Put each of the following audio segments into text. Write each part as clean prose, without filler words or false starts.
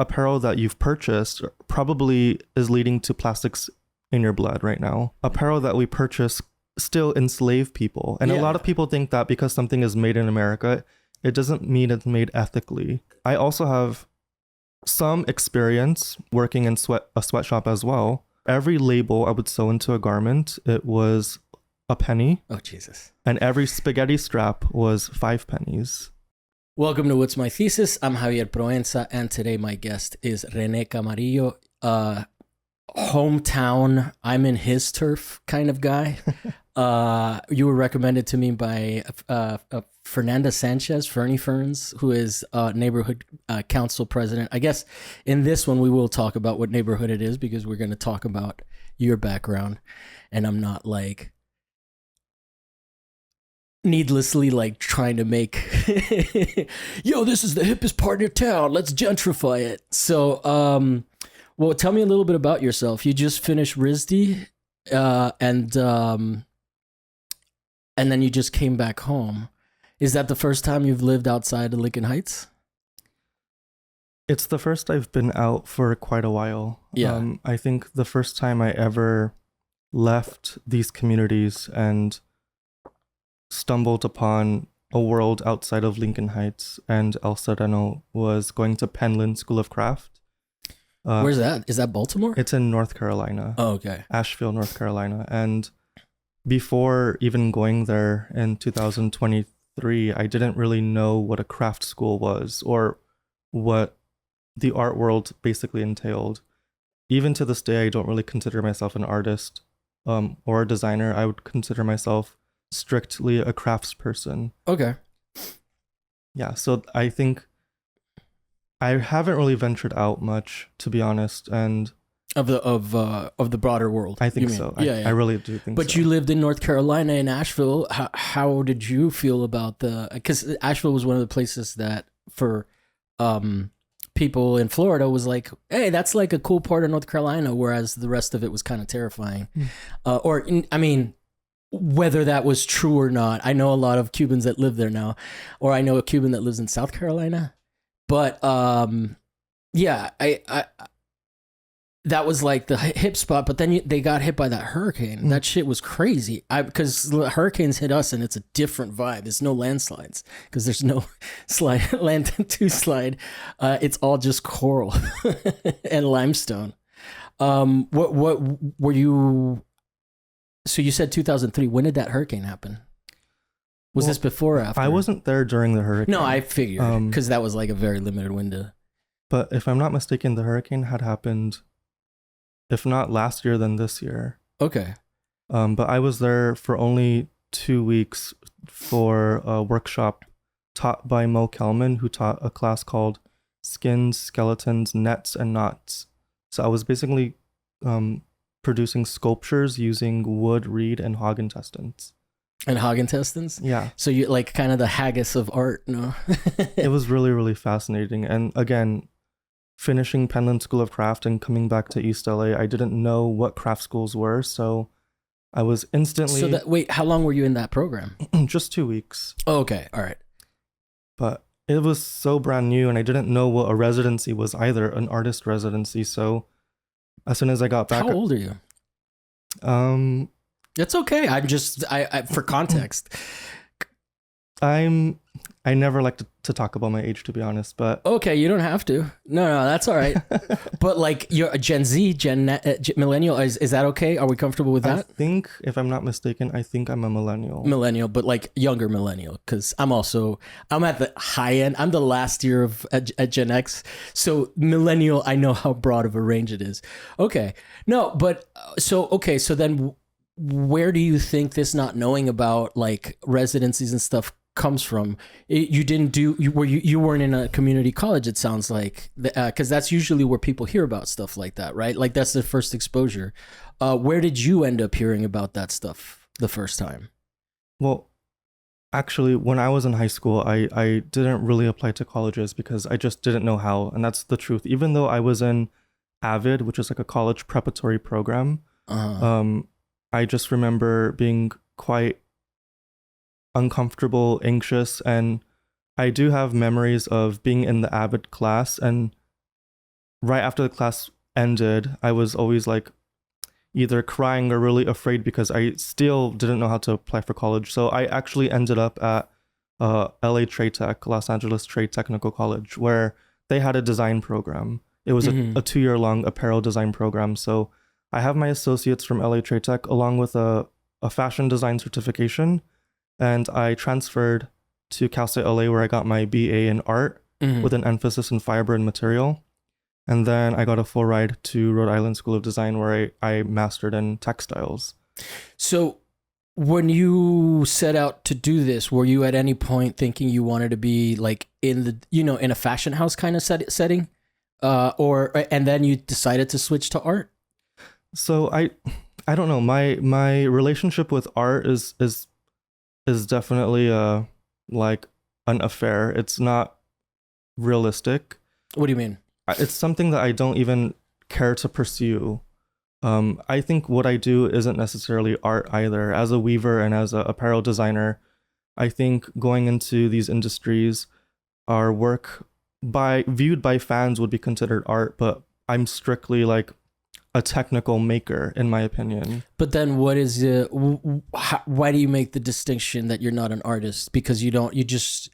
apparel that you've purchased probably is leading to plastics in your blood right now. Apparel that we purchase still enslave people. And a lot of people think that because something is made in America, it doesn't mean it's made ethically. I also have some experience working in a sweatshop as well. Every label I would sew into a garment, it was a penny. Oh, Jesus. And every spaghetti strap was 5 pennies. Welcome to What's My Thesis. I'm Javier Proenza, and today my guest is René Camarillo, hometown, I'm in his turf kind of guy. You were recommended to me by Fernanda Sanchez, Fernie Ferns, who is neighborhood council president. I guess in this one we will talk about what neighborhood it is because we're going to talk about your background, and I'm not like needlessly like trying to make yo, this is the hippest part of town, let's gentrify it. So well, tell me a little bit about yourself. You just finished RISD and then you just came back home. Is that the first time you've lived outside of Lincoln Heights? It's the first I've been out for quite a while. Yeah. I think the first time I ever left these communities and stumbled upon a world outside of Lincoln Heights and El Sereno was going to Penland School of Craft. Where's that? Is that Baltimore? It's in North Carolina. Oh, okay. Asheville, North Carolina. And before even going there in 2023, I didn't really know what a craft school was or what the art world basically entailed. Even to this day, I don't really consider myself an artist or a designer. I would consider myself strictly a craftsperson. Okay. Yeah, so I think I haven't really ventured out much, to be honest, and Of the broader world. I think so. I really do think so. But you lived in North Carolina in Asheville. How did you feel about because Asheville was one of the places that for people in Florida was like, hey, that's like a cool part of North Carolina, whereas the rest of it was kind of terrifying. I mean, whether that was true or not, I know a lot of Cubans that live there now, or I know a Cuban that lives in South Carolina. But yeah, I that was like the hip spot. But then they got hit by that hurricane. That shit was crazy. Because hurricanes hit us, and it's a different vibe. There's no landslides because there's no land to slide. It's all just coral and limestone. What were you? So you said 2003. When did that hurricane happen? Was this before or after? I wasn't there during the hurricane. No, I figured because that was like a very limited window. But if I'm not mistaken, the hurricane had happened, if not last year, then this year. Okay. But I was there for only 2 weeks for a workshop taught by Mo Kelman, who taught a class called Skins, Skeletons, Nets, and Knots. So I was basically producing sculptures using wood, reed, and hog intestines. And hog intestines? Yeah. So you like kind of the haggis of art, no? It was really, really fascinating. And again, finishing Penland School of Craft and coming back to East L.A., I didn't know what craft schools were, so I was instantly... So wait, how long were you in that program? Just 2 weeks. Oh, okay, all right. But it was so brand new, and I didn't know what a residency was either, an artist residency, so as soon as I got back... How old are you? It's okay. I'm just for context. I never like to talk about my age, to be honest, but okay, you don't have to. No, that's all right. But like you're a Gen Z, millennial. Is that okay? Are we comfortable with that? I think, if I'm not mistaken, I think I'm a millennial. Millennial, but like younger millennial, because I'm at the high end. I'm the last year of at Gen X, so millennial. I know how broad of a range it is. Okay, no, but so then. Where do you think this not knowing about like residencies and stuff comes from? You weren't in a community college, it sounds like, because that's usually where people hear about stuff like that, right? Like that's their first exposure. Where did you end up hearing about that stuff the first time? Well, actually, when I was in high school, I didn't really apply to colleges because I just didn't know how, and that's the truth. Even though I was in AVID, which is like a college preparatory program, I just remember being quite uncomfortable, anxious, and I do have memories of being in the AVID class and right after the class ended, I was always like either crying or really afraid because I still didn't know how to apply for college. So I actually ended up at LA Trade Tech, Los Angeles Trade Technical College, where they had a design program. It was a 2-year long apparel design program. So I have my associates from LA Trade Tech along with a fashion design certification. And I transferred to Cal State LA where I got my BA in art with an emphasis in fiber and material. And then I got a full ride to Rhode Island School of Design where I mastered in textiles. So when you set out to do this, were you at any point thinking you wanted to be like in the, in a fashion house kind of setting? And then you decided to switch to art? So I don't know. My relationship with art is definitely like an affair. It's not realistic. What do you mean? It's something that I don't even care to pursue. I think what I do isn't necessarily art either. As a weaver and as an apparel designer, I think going into these industries, our work viewed by fans would be considered art, but I'm strictly like a technical maker, in my opinion. But then why do you make the distinction that you're not an artist? Because you just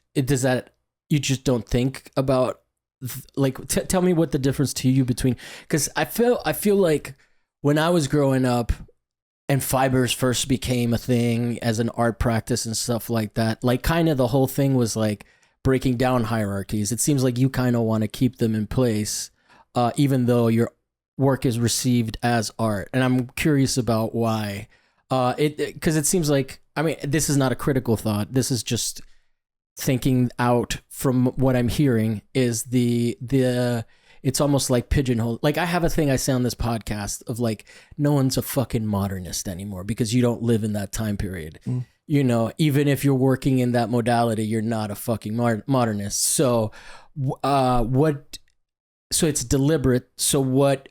don't think about, like, tell me what the difference to you between, because I feel like when I was growing up and fibers first became a thing as an art practice and stuff like that, like kind of the whole thing was like breaking down hierarchies. It seems like you kind of want to keep them in place, even though your work is received as art. And I'm curious about why. Because it seems like, I mean, this is not a critical thought. This is just thinking out from what I'm hearing is it's almost like pigeonhole. Like I have a thing I say on this podcast of like, no one's a fucking modernist anymore because you don't live in that time period. Even if you're working in that modality, you're not a fucking modernist. So so it's deliberate. So what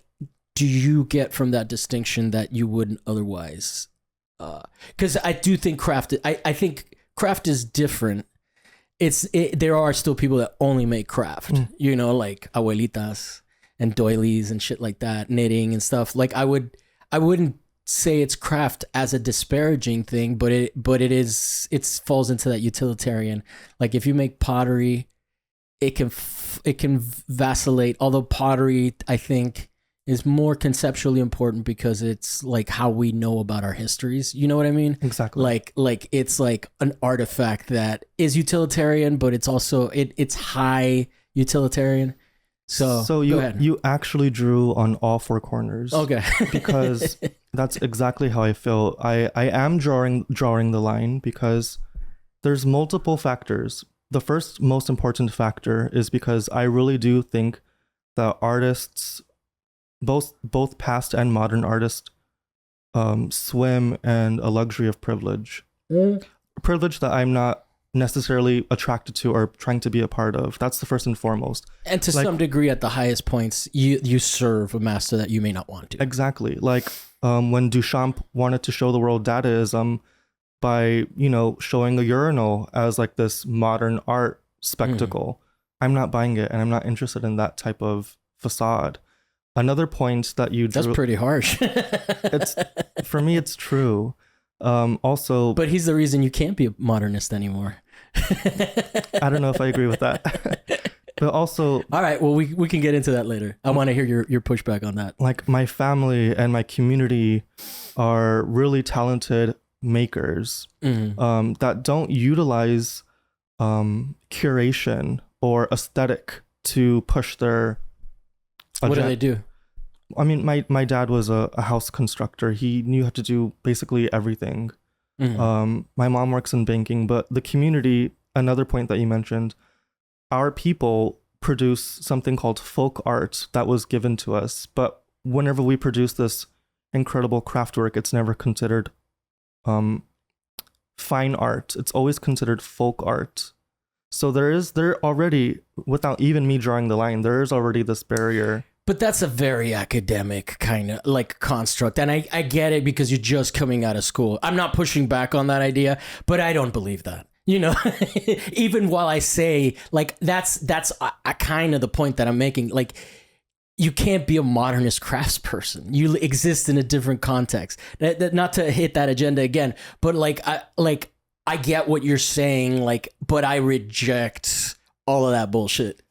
do you get from that distinction that you wouldn't otherwise? Because I do think I think craft is different. There are still people that only make craft, like abuelitas and doilies and shit like that, knitting and stuff. Like I wouldn't say it's craft as a disparaging thing, but it falls into that utilitarian. Like if you make pottery, it can vacillate. Although pottery, I think, is more conceptually important because it's like how we know about our histories. You know what I mean? Exactly. Like it's like an artifact that is utilitarian, but it's also it's high utilitarian. So you actually drew on all four corners. Okay. Because that's exactly how I feel. I am drawing the line because there's multiple factors. The first most important factor is because I really do think that artists, both past and modern artists, swim in a luxury of privilege. Privilege that I'm not necessarily attracted to or trying to be a part of. That's the first and foremost. And to some degree, at the highest points, you serve a master that you may not want to. Exactly. Like when Duchamp wanted to show the world Dadaism by, showing a urinal as like this modern art spectacle. I'm not buying it, and I'm not interested in that type of facade. Another point that you drew, that's pretty harsh. For me, it's true. Also, but he's the reason you can't be a modernist anymore. I don't know if I agree with that. But also, all right, well, we can get into that later. I want to hear your pushback on that. Like my family and my community are really talented makers that don't utilize curation or aesthetic to push their agenda. What do they do? I mean, my dad was a house constructor. He knew how to do basically everything. My mom works in banking, but the community, another point that you mentioned, our people produce something called folk art that was given to us. But whenever we produce this incredible craft work, it's never considered fine art. It's always considered folk art. So there already, without even me drawing the line, there is already this barrier. But that's a very academic kind of like construct. And I get it because you're just coming out of school. I'm not pushing back on that idea, but I don't believe that. Even while I say like that's a kind of the point that I'm making. Like you can't be a modernist craftsperson. You exist in a different context. Not to hit that agenda again, but I get what you're saying, but I reject all of that bullshit.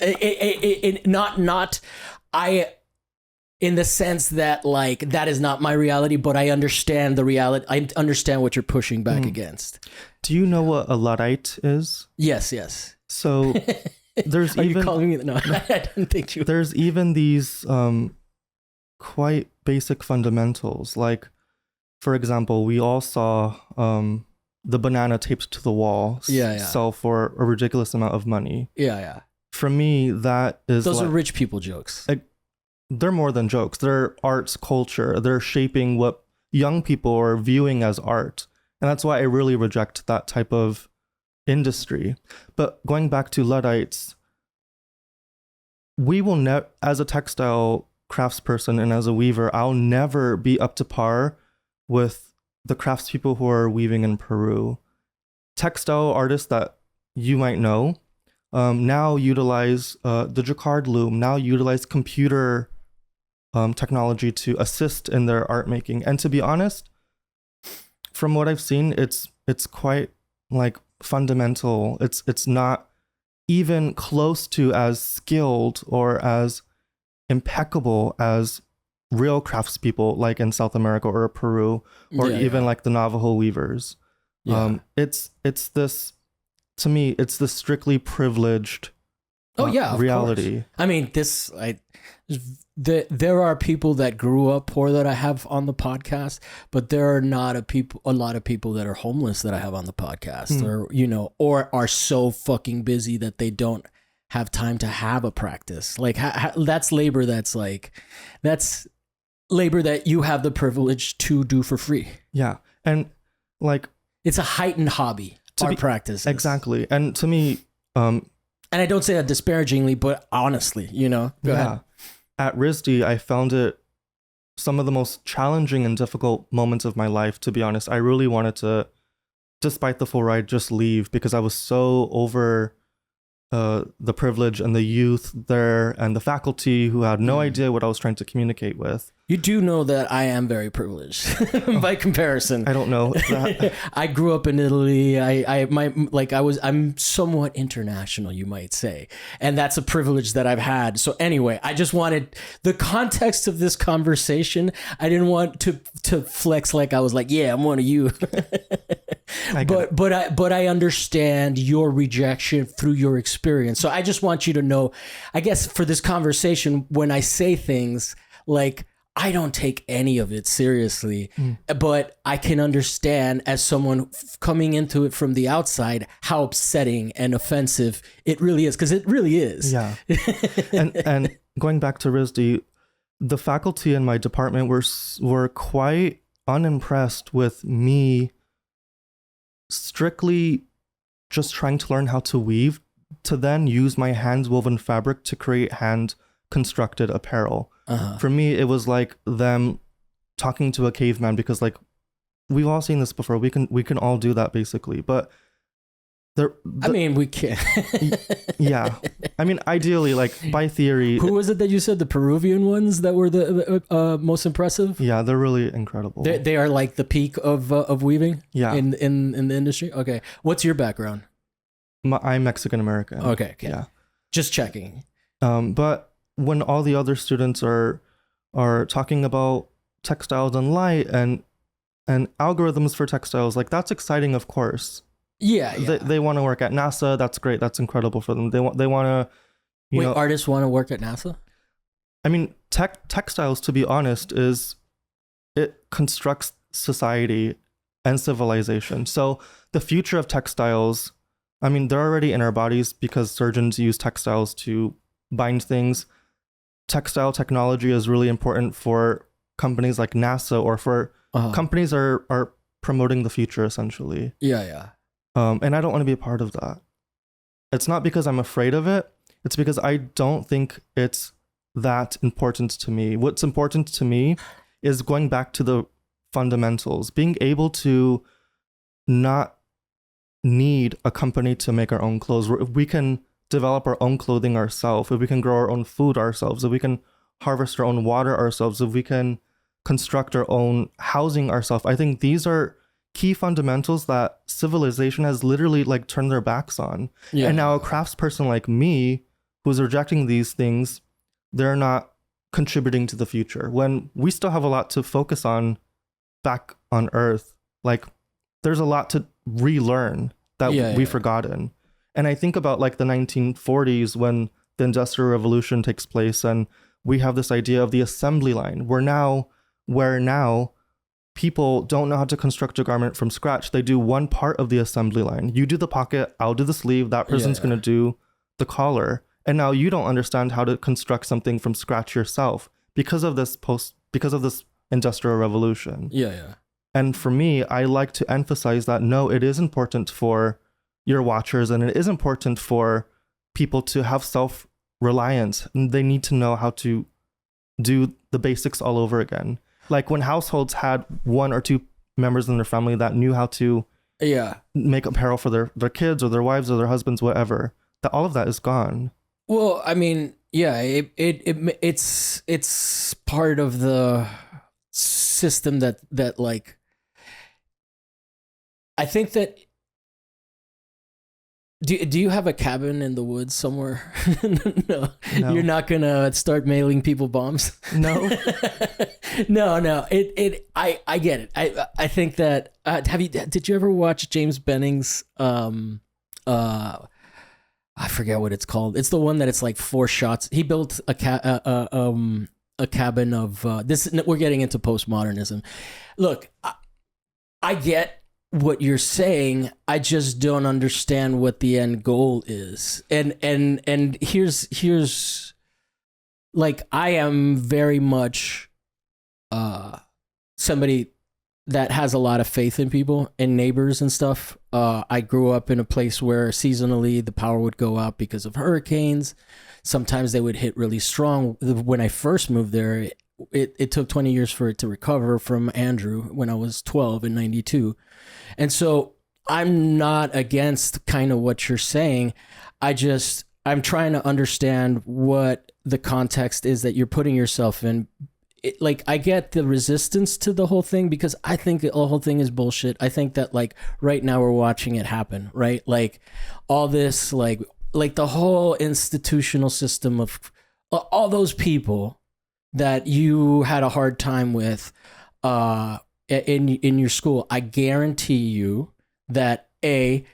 In the sense that that is not my reality, but I understand the reality. I understand what you're pushing back against. Do you know what a Luddite is? Yes. So there's Are you calling me? No, I didn't think you. There's even these quite basic fundamentals. Like, for example, we all saw the banana taped to the wall sell for a ridiculous amount of money. Yeah. For me, that is those are rich people jokes. They're more than jokes. They're arts, culture. They're shaping what young people are viewing as art. And that's why I really reject that type of industry. But going back to Luddites, we will never, as a textile craftsperson and as a weaver, I'll never be up to par with the craftspeople who are weaving in Peru. Textile artists that you might know now utilize the jacquard loom, now utilize computer technology to assist in their art making. And to be honest, from what I've seen, it's quite fundamental. It's not even close to as skilled or as impeccable as real craftspeople like in South America or Peru or even like the Navajo weavers. It's this, to me, it's the strictly privileged reality. I mean, there are people that grew up poor that I have on the podcast, but there are not a lot of people that are homeless that I have on the podcast, or are so fucking busy that they don't have time to have a practice. That's labor. That's labor that you have the privilege to do for free. Yeah, and it's a heightened hobby. Our practice exactly, and to me, and I don't say that disparagingly, but honestly, Go ahead. At RISD, I found it some of the most challenging and difficult moments of my life, to be honest. I really wanted to, despite the full ride, just leave because I was so over the privilege and the youth there and the faculty who had no idea what I was trying to communicate with. You do know that I am very privileged by comparison. I don't know that. I grew up in Italy. I'm somewhat international, you might say. And that's a privilege that I've had. So anyway, I just wanted the context of this conversation. I didn't want to flex like I was like, yeah, I'm one of you. But I understand your rejection through your experience. So I just want you to know, I guess for this conversation, when I say things I don't take any of it seriously, but I can understand as someone coming into it from the outside how upsetting and offensive it really is, because it really is. Yeah. and going back to RISD, the faculty in my department were quite unimpressed with me strictly just trying to learn how to weave, to then use my hand-woven fabric to create hand-constructed apparel. For me, it was like them talking to a caveman, because we've all seen this before. We can all do that basically, but we can. Yeah, I mean, ideally, by theory. Who was it that you said the Peruvian ones that were the most impressive? Yeah, they're really incredible. They are like the peak of weaving. Yeah. in the industry. Okay, what's your background? I'm Mexican American. Okay. Yeah, just checking. But when all the other students are talking about textiles and light and algorithms for textiles, that's exciting, of course. Yeah. They want to work at NASA. That's great. That's incredible for them. They want to. Wait, artists want to work at NASA? I mean, textiles, to be honest, it constructs society and civilization. So the future of textiles, I mean, they're already in our bodies because surgeons use textiles to bind things. Textile technology is really important for companies like NASA, or for companies are promoting the future, essentially. Yeah. And I don't want to be a part of that. It's not because I'm afraid of it. It's because I don't think it's that important to me. What's important to me is going back to the fundamentals, being able to not need a company to make our own clothes. If we can develop our own clothing ourselves, if we can grow our own food ourselves, if we can harvest our own water ourselves, if we can construct our own housing ourselves, I think these are key fundamentals that civilization has literally like turned their backs on. And now a craftsperson like me who's rejecting these things, they're not contributing to the future when we still have a lot to focus on back on Earth. Like there's a lot to relearn that we've forgotten. And I think about like the 1940s when the Industrial Revolution takes place, and we have this idea of the assembly line where now people don't know how to construct a garment from scratch. They do one part of the assembly line. You do the pocket, I'll do the sleeve, that person's going to do the collar. And now you don't understand how to construct something from scratch yourself because of this Industrial Revolution. And for me, I like to emphasize that no, it is important for your watchers, and it is important for people to have self-reliance. And they need to know how to do the basics all over again. Like when households had one or two members in their family that knew how to make apparel for their kids or their wives or their husbands, whatever, that all of that is gone. Well, I mean, it's part of the system that like, I think that, do you have a cabin in the woods somewhere? No. You're not gonna start mailing people bombs. No. No. I get it. I think that did you ever watch James Benning's I forget what it's called. It's the one that it's like 4 shots. He built a cabin of this. We're getting into postmodernism. Look, I get what you're saying. I just don't understand what the end goal is. And here's like, I am very much somebody that has a lot of faith in people and neighbors and stuff. I grew up in a place where seasonally the power would go out because of hurricanes. Sometimes they would hit really strong. When I first moved there, it took 20 years for it to recover from Andrew when I was 12 in 92. And so I'm not against kind of what you're saying. I'm trying to understand what the context is that you're putting yourself in. Like, I get the resistance to the whole thing because I think the whole thing is bullshit. I think that like right now we're watching it happen, right? Like all this, like the whole institutional system of all those people that you had a hard time with in your school. I guarantee you that they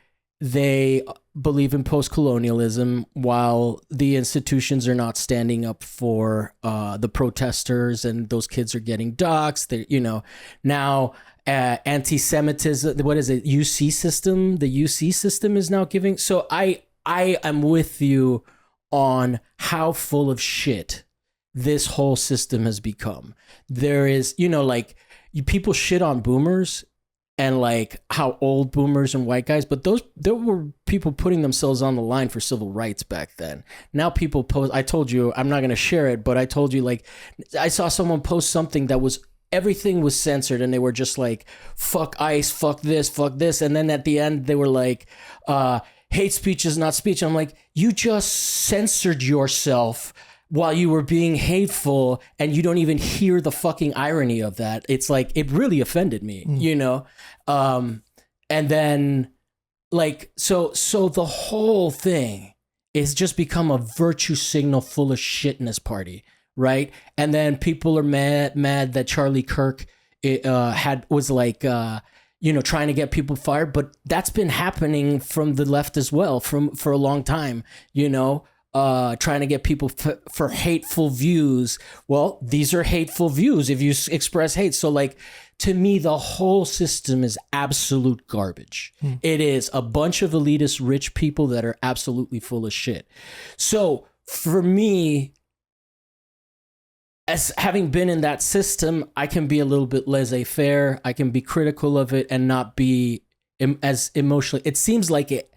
believe in post-colonialism while the institutions are not standing up for the protesters, and those kids are getting doxxed. Now anti-Semitism, what is it? UC system. The UC system is now giving. So I am with you on how full of shit this whole system has become. There is, people shit on boomers and like how old boomers and white guys, but there were people putting themselves on the line for civil rights back then. Now people post, I told you, I'm not going to share it, but I told you, like, I saw someone post something that was, everything was censored, and they were just like, fuck ICE, fuck this. And then at the end they were like, hate speech is not speech. I'm like, you just censored yourself while you were being hateful, and you don't even hear the fucking irony of that. It's like, it really offended me, and then like, so the whole thing is just become a virtue signal full of shit in this party, right? And then people are mad that Charlie Kirk was like trying to get people fired, but that's been happening from the left as well for a long time, trying to get people for hateful views. Well, these are hateful views if you express hate. So like, to me, the whole system is absolute garbage. It is a bunch of elitist rich people that are absolutely full of shit. So for me, as having been in that system, I can be a little bit laissez-faire. I can be critical of it and not be as emotionally. It seems like it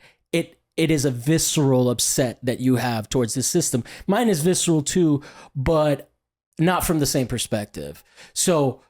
is a visceral upset that you have towards this system. Mine is visceral too, but not from the same perspective. So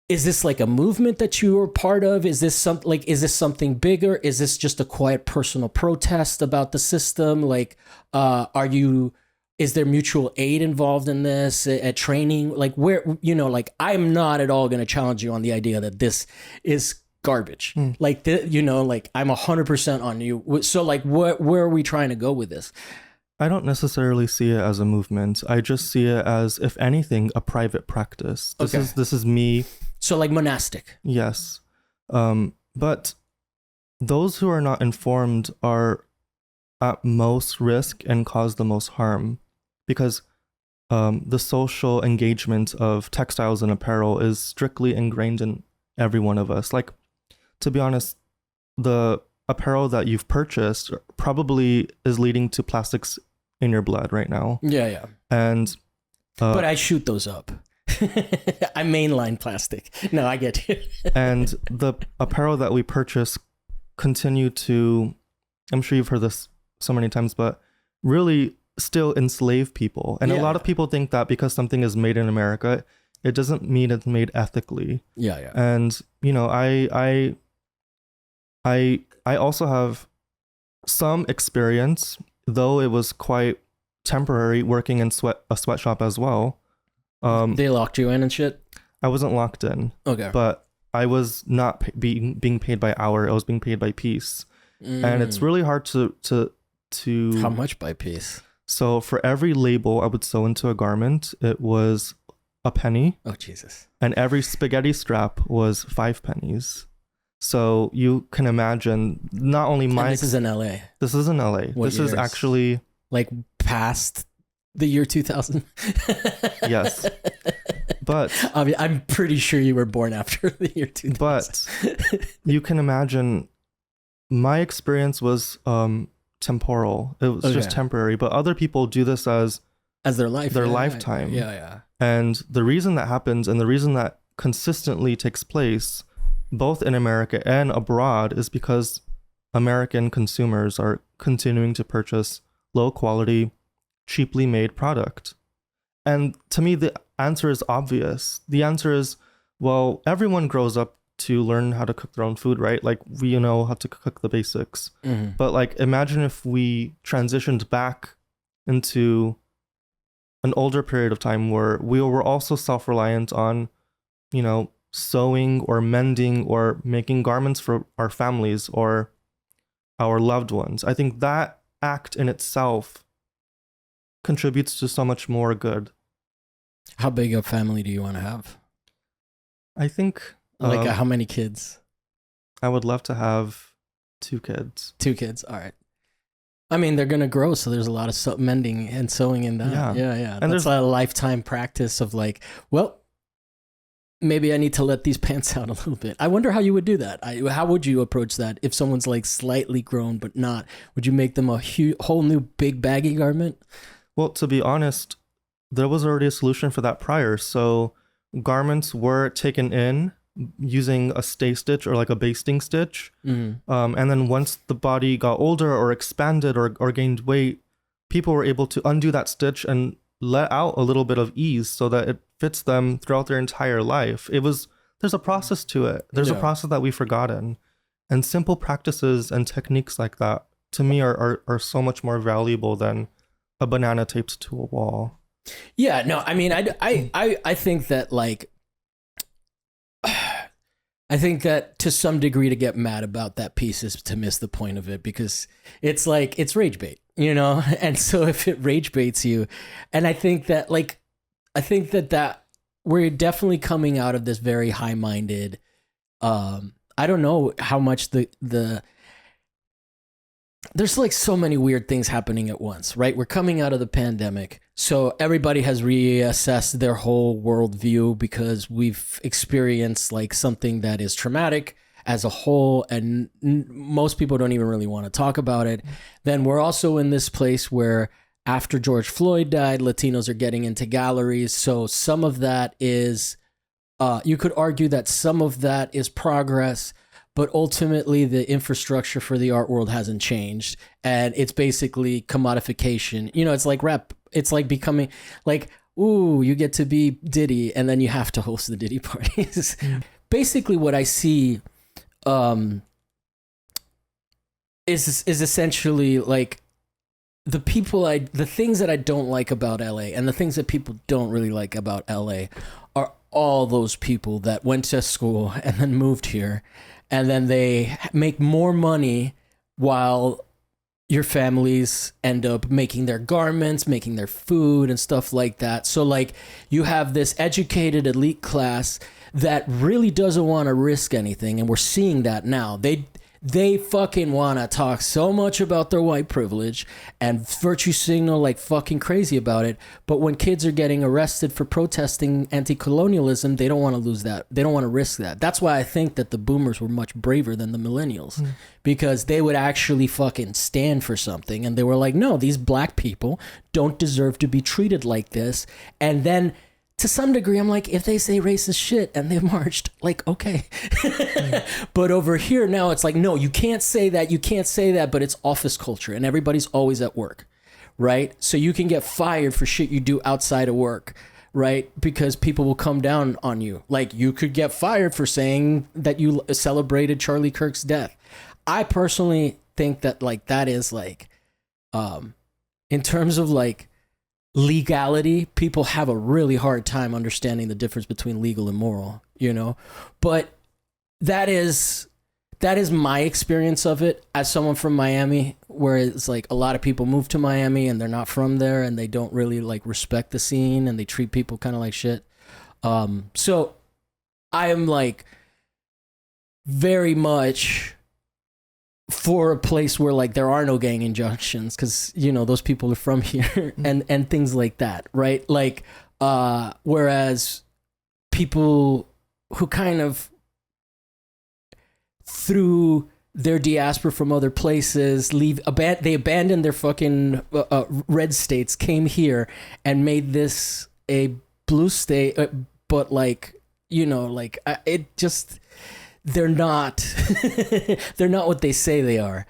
is this like a movement that you are part of? Is this something bigger? Is this just a quiet personal protest about the system? Like, are you is there mutual aid involved in this at training? Like where, like I'm not at all going to challenge you on the idea that this is garbage. Like, like I'm 100% on you. So like, where are we trying to go with this? I don't necessarily see it as a movement. I just see it as, if anything, a private practice. This is me. So like monastic. Yes. But those who are not informed are at most risk and cause the most harm, because the social engagement of textiles and apparel is strictly ingrained in every one of us. Like, to be honest, the apparel that you've purchased probably is leading to plastics in your blood right now. Yeah. And but I shoot those up. I mainline plastic. No, I get you. And the apparel that we purchase continue to, I'm sure you've heard this so many times, but really still enslave people. And a lot of people think that because something is made in America, it doesn't mean it's made ethically. Yeah. And I also have some experience, though it was quite temporary, working in a sweatshop as well. They locked you in and shit? I wasn't locked in. Okay. But I was not being paid by hour. I was being paid by piece. And it's really hard to How much by piece? So for every label I would sew into a garment, it was a penny. Oh, Jesus. And every spaghetti strap was 5 pennies. So you can imagine not only my... And this is in LA. This is in LA. What this years? is actually... Like past the year 2000? Yes. But... I'm pretty sure you were born after the year 2000. But you can imagine my experience was temporal. It was just temporary. But other people do this as their life. Their lifetime. Yeah. And the reason that happens and the reason that consistently takes place both in America and abroad is because American consumers are continuing to purchase low quality, cheaply made product. And to me, the answer is obvious. The answer is, well, everyone grows up to learn how to cook their own food, right? Like, we know how to cook the basics. But like, imagine if we transitioned back into an older period of time where we were also self-reliant on, sewing or mending or making garments for our families or our loved ones. I think that act in itself contributes to so much more good. How big a family do you want to have? I think... Like how many kids? I would love to have 2 kids. 2 kids, all right. I mean, they're going to grow, so there's a lot of mending and sewing in that. Yeah. And that's a lifetime practice of like, well... maybe I need to let these pants out a little bit. I wonder how you would do that. How would you approach that if someone's like slightly grown but not? Would you make them a whole new big baggy garment? Well, to be honest, there was already a solution for that prior. So garments were taken in using a stay stitch or like a basting stitch. And then once the body got older or expanded or gained weight, people were able to undo that stitch and let out a little bit of ease so that it fits them throughout their entire life. There's a process to it. There's a process that we've forgotten. And simple practices and techniques like that, to me, are so much more valuable than a banana taped to a wall. Yeah, no, I mean, I think that like, I think that to some degree to get mad about that piece is to miss the point of it, because it's like, it's rage bait, And so if it rage baits you, and I think that we're definitely coming out of this very high-minded, I don't know how much there's like so many weird things happening at once, right? We're coming out of the pandemic. So everybody has reassessed their whole worldview because we've experienced like something that is traumatic as a whole. And most people don't even really want to talk about it. Then we're also in this place where after George Floyd died, Latinos are getting into galleries. So some of that is, you could argue that some of that is progress, but ultimately the infrastructure for the art world hasn't changed. And it's basically commodification. It's like rap. It's like becoming like, ooh, you get to be Diddy and then you have to host the Diddy parties. Basically what I see is essentially like the things that I don't like about LA and the things that people don't really like about LA are all those people that went to school and then moved here and then they make more money while your families end up making their garments, making their food and stuff like that. So like you have this educated elite class that really doesn't want to risk anything. And we're seeing that now. They fucking want to talk so much about their white privilege and virtue signal like fucking crazy about it. But when kids are getting arrested for protesting anti-colonialism, they don't want to lose that. They don't want to risk that. That's why I think that the boomers were much braver than the millennials because they would actually fucking stand for something. And they were like, no, these black people don't deserve to be treated like this. And then to some degree, I'm like, if they say racist shit and they marched, like, okay. But over here now, it's like, no, you can't say that. You can't say that. But it's office culture and everybody's always at work, right? So you can get fired for shit you do outside of work, right? Because people will come down on you. Like you could get fired for saying that you celebrated Charlie Kirk's death. I personally think that like that is like, in terms of like, legality, people have a really hard time understanding the difference between legal and moral, you know? But that is my experience of it as someone from Miami, where it's like a lot of people move to Miami and they're not from there and they don't really like respect the scene and they treat people kind of like shit. So I am like very much for a place where like there are no gang injunctions because you know those people are from here and things like that, right? Like whereas people who kind of through their diaspora from other places they abandoned their fucking red states, came here and made this a blue state, but like you know like it just they're not they're not what they say they are.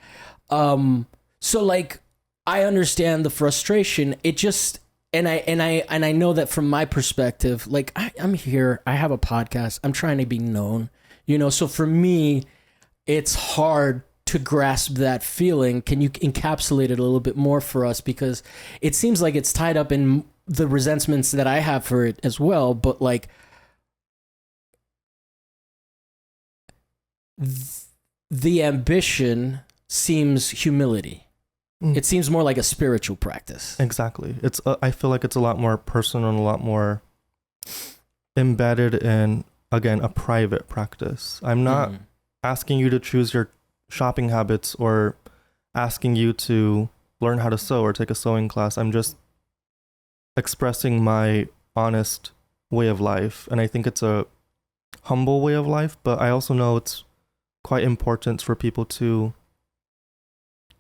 So like I understand the frustration. It just and I know that from my perspective, like I'm here, I have a podcast, I'm trying to be known, you know, so for me it's hard to grasp that feeling. Can you encapsulate it a little bit more for us, because it seems like it's tied up in the resentments that I have for it as well, but like the ambition seems humility. It seems more like a spiritual practice. Exactly. It's I feel like it's a lot more personal and a lot more embedded in, again, a private practice. I'm not asking you to choose your shopping habits or asking you to learn how to sew or take a sewing class. I'm just expressing my honest way of life, and I think it's a humble way of life, but I also know it's quite important for people to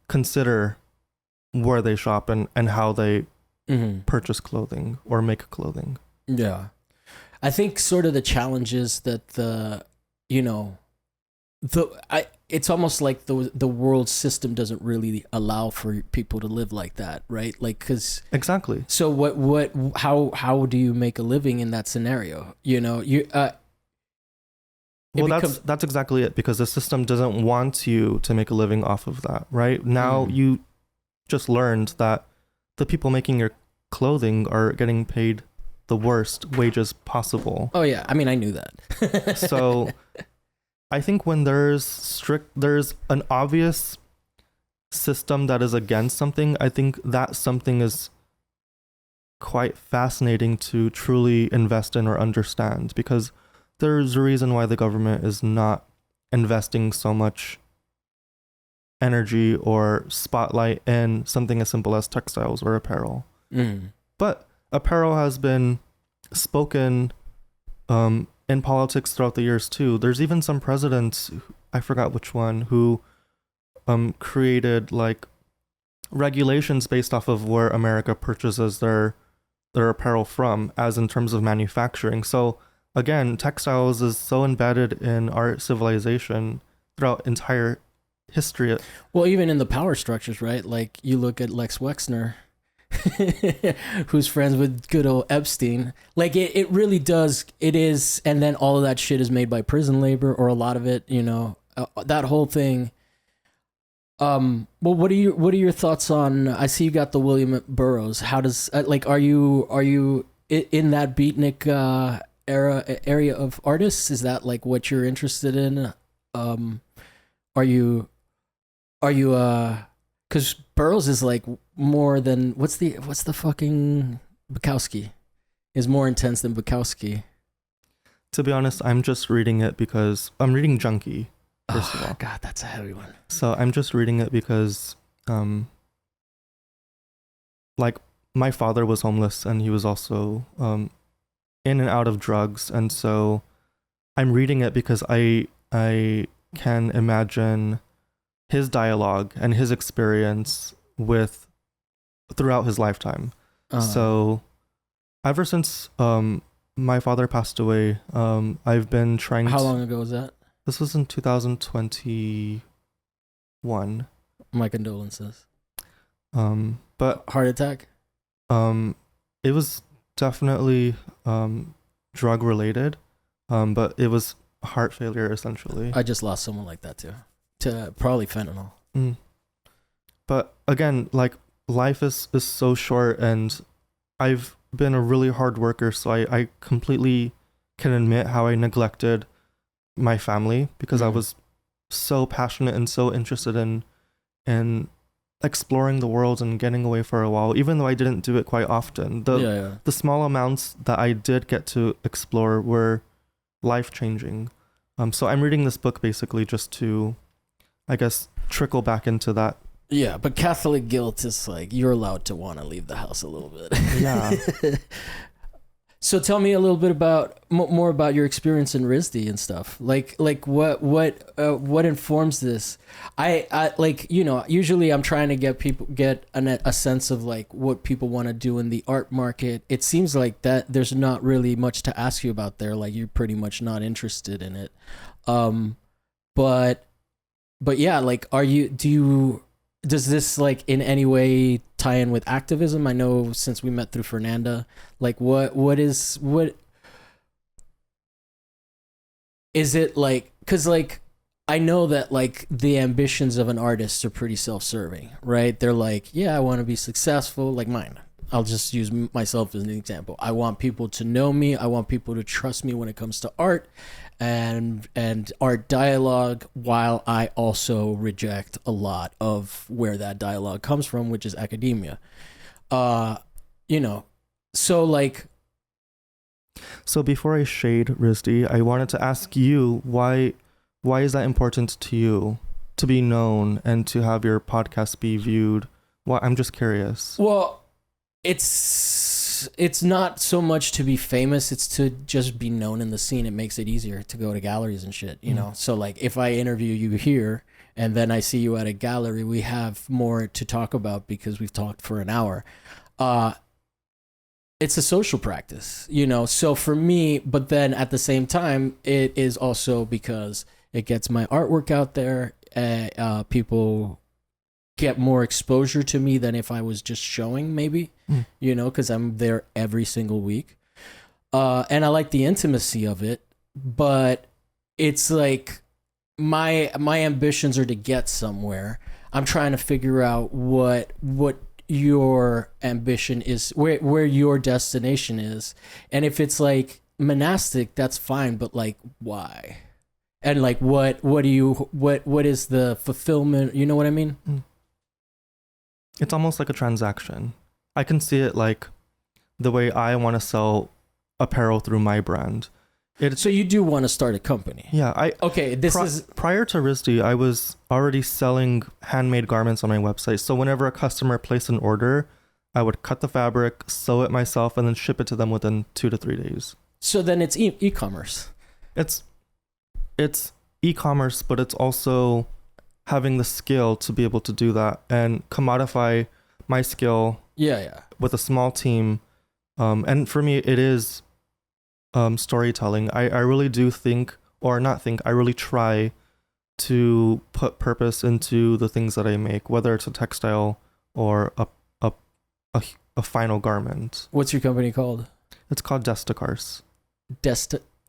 consider where they shop and how they purchase clothing or make clothing. Yeah. I think sort of the challenges that it's almost like the world system doesn't really allow for people to live like that, right? Like, cause exactly. So how do you make a living in that scenario? You know, that's exactly it, because the system doesn't want you to make a living off of that, right? Now you just learned that the people making your clothing are getting paid the worst wages possible. Oh yeah, I mean, I knew that. So I think when there's an obvious system that is against something, I think that something is quite fascinating to truly invest in or understand, because there's a reason why the government is not investing so much energy or spotlight in something as simple as textiles or apparel. But apparel has been spoken in politics throughout the years too. There's even some presidents, I forgot which one, who created like regulations based off of where America purchases their apparel from, as in terms of manufacturing. So again, textiles is so embedded in our civilization throughout entire history. Well, even in the power structures, right? Like you look at Lex Wexner, who's friends with good old Epstein. Like it really does. It is. And then all of that shit is made by prison labor, or a lot of it, you know, that whole thing. Well, what are your thoughts on? I see you got the William Burroughs. How does like are you in that beatnik area of artists? Is that like what you're interested in? Um, are you because Burroughs is like more than what's the fucking Bukowski is more intense than Bukowski. To be honest, I'm just reading it because I'm reading Junkie, first of all. God, that's a heavy one. So I'm just reading it because, like, my father was homeless and he was also in and out of drugs, and so I'm reading it because I can imagine his dialogue and his experience with throughout his lifetime. So ever since my father passed away, I've been trying How long ago was that? This was in 2021. My condolences. But Heart attack? it was definitely drug related. But it was heart failure essentially. I just lost someone like that too. To probably fentanyl. But again, like, life is so short, and I've been a really hard worker, so I completely can admit how I neglected my family because I was so passionate and so interested in exploring the world and getting away for a while, even though I didn't do it quite often. The small amounts that I did get to explore were life-changing. So I'm reading this book basically just to, I guess, trickle back into that. Yeah, but Catholic guilt is like you're allowed to want to leave the house a little bit. Yeah. So tell me a little bit about more about your experience in RISD and stuff. Like what informs this? I like, you know, usually I'm trying to get a sense of like what people want to do in the art market. It seems like that there's not really much to ask you about there. Like you're pretty much not interested in it. But yeah, like does this like in any way tie in with activism? I know since we met through Fernanda, like what is it like? Because like I know that like the ambitions of an artist are pretty self-serving, right? They're like, yeah, I want to be successful, like mine. I'll just use myself as an example. I want people to know me. I want people to trust me when it comes to art and art dialogue, while I also reject a lot of where that dialogue comes from, which is academia. You know, so like. So before I shade RISD, I wanted to ask you why is that important to you to be known and to have your podcast be viewed? Well, I'm just curious. Well, it's not so much to be famous, it's to just be known in the scene. It makes it easier to go to galleries and shit, you know? So like if I interview you here and then I see you at a gallery, we have more to talk about because we've talked for an hour. It's a social practice, you know? So for me, but then at the same time, it is also because it gets my artwork out there. People get more exposure to me than if I was just showing, maybe, you know, because I'm there every single week. And I like the intimacy of it, but it's like my ambitions are to get somewhere. I'm trying to figure out what your ambition is, where your destination is. And if it's like monastic, that's fine, but like why? And like what is the fulfillment? You know what I mean? It's almost like a transaction. I can see it like the way I want to sell apparel through my brand. So you do want to start a company? Yeah. Prior to RISD, I was already selling handmade garments on my website. So whenever a customer placed an order, I would cut the fabric, sew it myself, and then ship it to them within 2 to 3 days. So then it's e-commerce. It's e-commerce, but it's also having the skill to be able to do that and commodify my skill with a small team. And for me, it is storytelling. I really do think, or not think, I really try to put purpose into the things that I make, whether it's a textile or a final garment. What's your company called? It's called Desticars.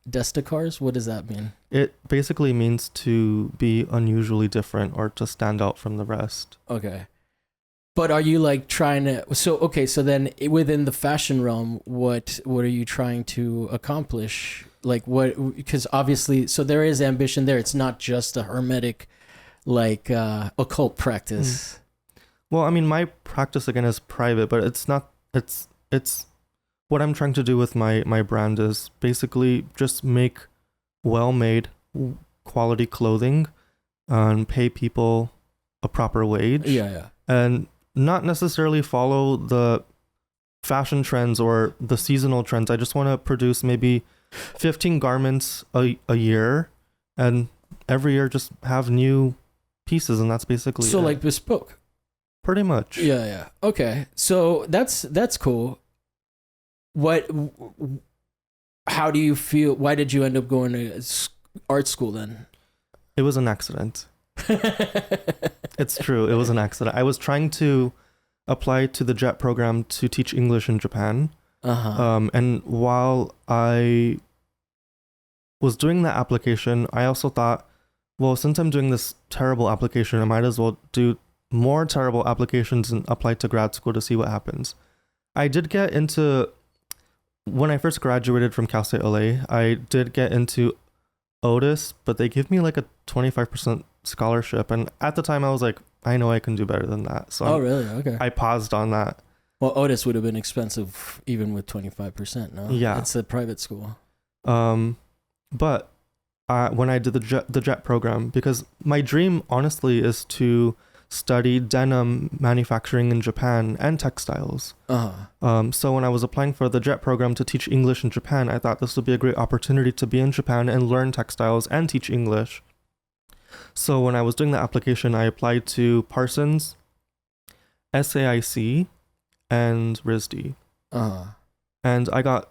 Desticars? What does that mean? It basically means to be unusually different or to stand out from the rest. Okay. But are you like trying to, so then within the fashion realm, what are you trying to accomplish? Like what, because obviously, so there is ambition there. It's not just a hermetic, like occult practice. Well, I mean, my practice again is private, but it's not, it's what I'm trying to do with my brand is basically just make well-made quality clothing and pay people a proper wage. Yeah. And not necessarily follow the fashion trends or the seasonal trends. I just want to produce maybe 15 garments a year, and every year just have new pieces, and that's basically so it. Like bespoke. Pretty much. Yeah. Okay. So that's cool. How do you feel? Why did you end up going to art school then? It was an accident. It's true. It was an accident. I was trying to apply to the JET program to teach English in Japan. And while I was doing that application, I also thought, well, since I'm doing this terrible application, I might as well do more terrible applications and apply to grad school to see what happens. I did get into, when I first graduated from Cal State LA, I did get into Otis, but they give me like a 25% scholarship, and at the time I was like, I know I can do better than that. So really? Okay. I paused on that. Well, Otis would have been expensive even with 25%. No, yeah, it's a private school. But when I did the JET program, because my dream honestly is to study denim manufacturing in Japan and textiles. So when I was applying for the JET program to teach English in Japan, I thought this would be a great opportunity to be in Japan and learn textiles and teach English. So when I was doing the application, I applied to Parsons, SAIC, and RISD. And I got...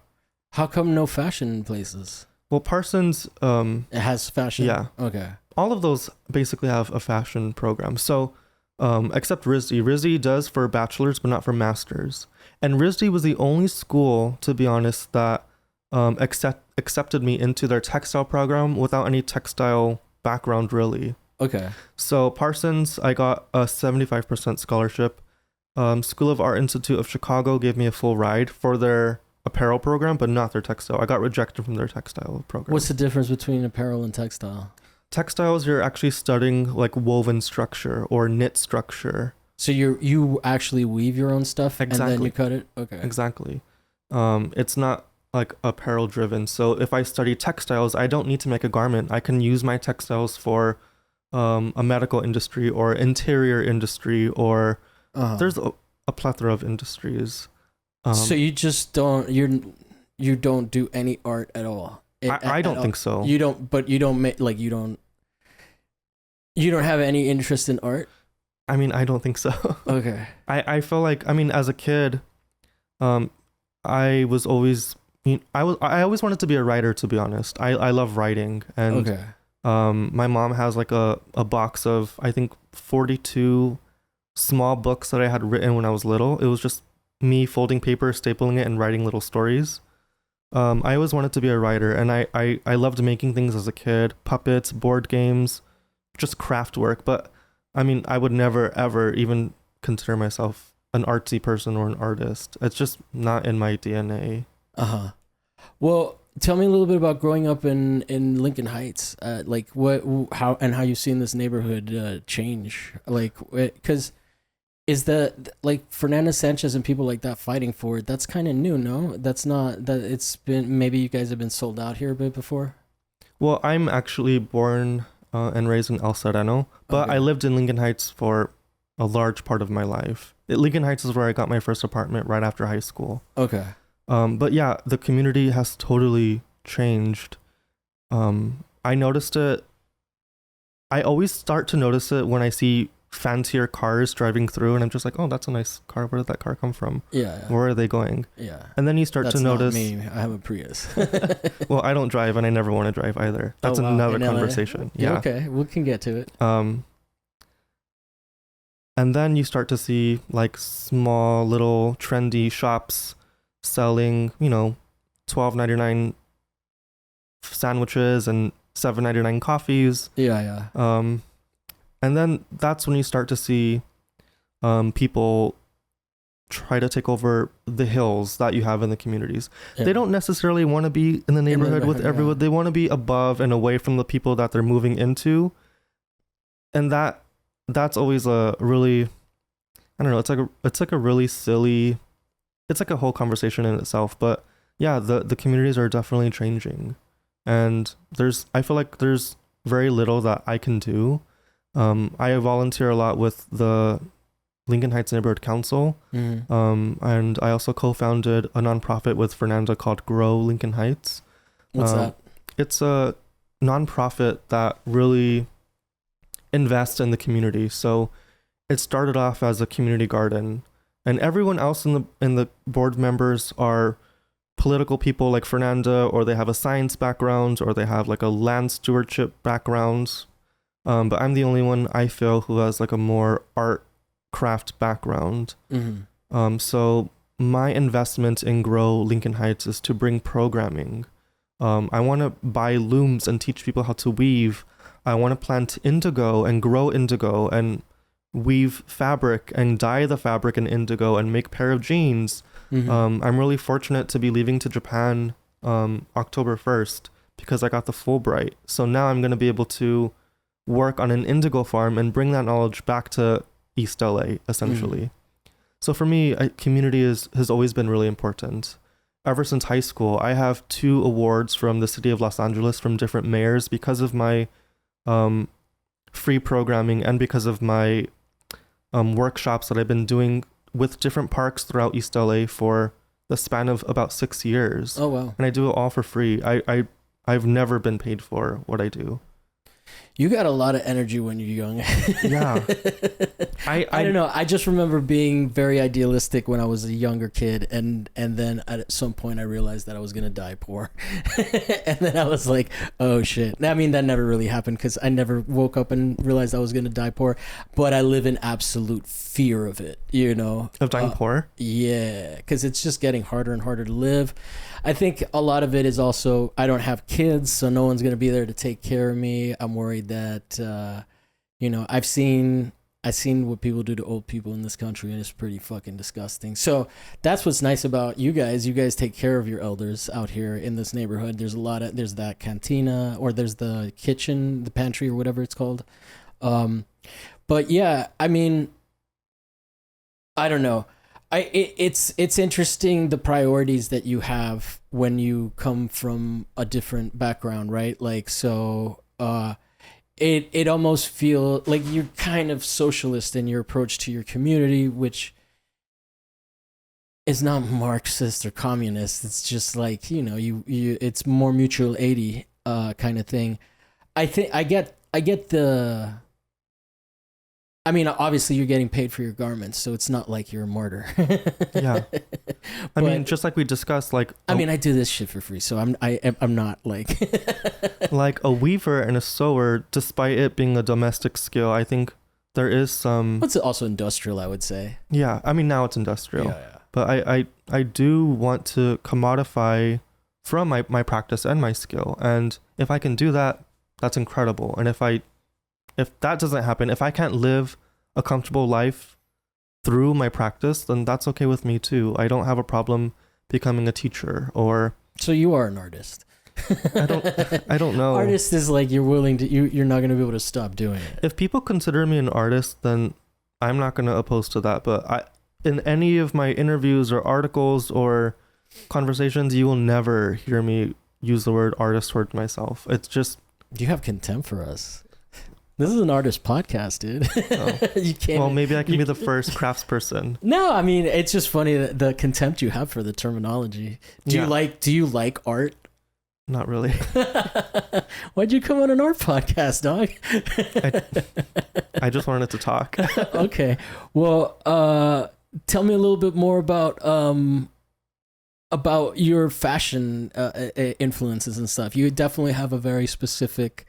How come no fashion places? Well, Parsons... it has fashion? Yeah. Okay. All of those basically have a fashion program. So, except RISD. RISD does for bachelor's, but not for master's. And RISD was the only school, to be honest, that accepted me into their textile program without any textile background, really. Okay. So Parsons, I got a 75% scholarship. School of Art Institute of Chicago gave me a full ride for their apparel program, but not their textile. I got rejected from their textile program. What's the difference between apparel and textile? Textiles, you're actually studying like woven structure or knit structure. So you actually weave your own stuff and then you cut it? Okay. Exactly. It's not like apparel driven. So if I study textiles, I don't need to make a garment. I can use my textiles for a medical industry or interior industry, or there's a plethora of industries. So you just don't you don't do any art at all? I don't think so. You don't, but you don't make like you don't have any interest in art? I mean, I don't think so. Okay. I feel like, I mean, as a kid, I always wanted to be a writer, to be honest. I love writing, and okay. My mom has like a box of, I think, 42 small books that I had written when I was little. It was just me folding paper, stapling it, and writing little stories. I always wanted to be a writer, and I loved making things as a kid, puppets, board games, just craft work. But I mean, I would never, ever even consider myself an artsy person or an artist. It's just not in my DNA. Well, tell me a little bit about growing up in Lincoln Heights. Like how you've seen this neighborhood change. Like, because is that like Fernando Sanchez and people like that fighting for it? That's kind of new, no? That's not that. It's been, maybe you guys have been sold out here a bit before. Well, I'm actually born and raised in El Sereno, but okay. I lived in Lincoln Heights for a large part of my life. Lincoln Heights is where I got my first apartment right after high school. Okay. But yeah, the community has totally changed. I noticed it. I always start to notice it when I see fancier cars driving through, and I'm just like, oh, that's a nice car. Where did that car come from? Yeah. Where are they going? Yeah. And then you start to notice. That's not me. I have a Prius. Well, I don't drive, and I never want to drive either. That's another conversation. Yeah. Okay, we can get to it. And then you start to see like small little trendy shops selling, $12.99 sandwiches and $7.99 coffees. Yeah. And then that's when you start to see people try to take over the hills that you have in the communities. Yeah. They don't necessarily want to be in the neighborhood with everyone. Yeah. They want to be above and away from the people that they're moving into. And that's always a really, I don't know, it's like a really silly, it's like a whole conversation in itself. But yeah, the communities are definitely changing. And I feel like there's very little that I can do. I volunteer a lot with the Lincoln Heights Neighborhood Council. And I also co-founded a nonprofit with Fernanda called Grow Lincoln Heights. What's that? It's a nonprofit that really invests in the community. So it started off as a community garden, and everyone else in the board members are political people like Fernanda, or they have a science background, or they have like a land stewardship background. But I'm the only one, I feel, who has like a more art craft background. So my investment in Grow Lincoln Heights is to bring programming. I want to buy looms and teach people how to weave. I want to plant indigo and grow indigo and weave fabric and dye the fabric in indigo and make pair of jeans. I'm really fortunate to be leaving to Japan October 1st because I got the Fulbright. So now I'm going to be able to work on an indigo farm and bring that knowledge back to East L.A. essentially. So for me, community has always been really important. Ever since high school, I have 2 awards from the city of Los Angeles from different mayors because of my free programming and because of my workshops that I've been doing with different parks throughout East LA for the span of about 6 years. Oh, wow. And I do it all for free. I've never been paid for what I do. You got a lot of energy when you're young. Yeah. I don't know. I just remember being very idealistic when I was a younger kid. And then at some point I realized that I was going to die poor. And then I was like, oh shit. I mean, that never really happened because I never woke up and realized I was going to die poor. But I live in absolute fear of it, you know. Of dying poor? Yeah. Because it's just getting harder and harder to live. I think a lot of it is also, I don't have kids, so no one's going to be there to take care of me. I'm worried that, you know, I've seen what people do to old people in this country, and it's pretty fucking disgusting. So that's what's nice about you guys. You guys take care of your elders out here in this neighborhood. There's that cantina, or there's the kitchen, the pantry, or whatever it's called. But yeah, I mean, I don't know. It's interesting the priorities that you have when you come from a different background, right? Like, so it almost feels like you're kind of socialist in your approach to your community, which is not Marxist or communist. It's just like, you know, you it's more mutual aid kind of thing. I think I get the. I mean, obviously you're getting paid for your garments, so it's not like you're a martyr. Yeah. I mean, just like we discussed, like... I mean, I do this shit for free, so I'm not like... Like a weaver and a sewer, despite it being a domestic skill, I think there is some... It's also industrial, I would say. Yeah. I mean, now it's industrial. Yeah. But I do want to commodify from my practice and my skill. And if I can do that, that's incredible. And if that doesn't happen, if I can't live a comfortable life through my practice, then that's okay with me too. I don't have a problem becoming a teacher or... So you are an artist. I don't know. Artist is like you're not going to be able to stop doing it. If people consider me an artist, then I'm not going to oppose to that. But in any of my interviews or articles or conversations, you will never hear me use the word artist towards myself. It's just... You have contempt for us. This is an artist podcast, dude. Oh. You can't. Well, maybe I can be the first craftsperson. No, I mean, it's just funny the contempt you have for the terminology. Do you like art? Not really. Why'd you come on an art podcast, dog? I just wanted to talk. Okay. Well, tell me a little bit more about your fashion influences and stuff. You definitely have a very specific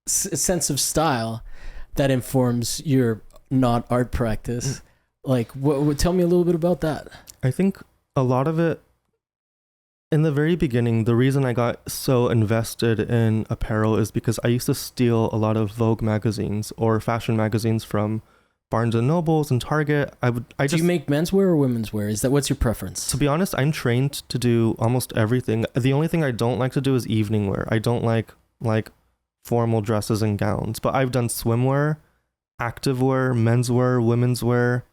sense of style that informs your not art practice. Like, tell me a little bit about that. I think a lot of it in the very beginning, the reason I got so invested in apparel is because I used to steal a lot of Vogue magazines or fashion magazines from Barnes and Nobles and Target. Do you make menswear or women's wear? What's your preference? To be honest, I'm trained to do almost everything. The only thing I don't like to do is evening wear. I don't like formal dresses and gowns, but I've done swimwear, activewear, menswear, women's wear,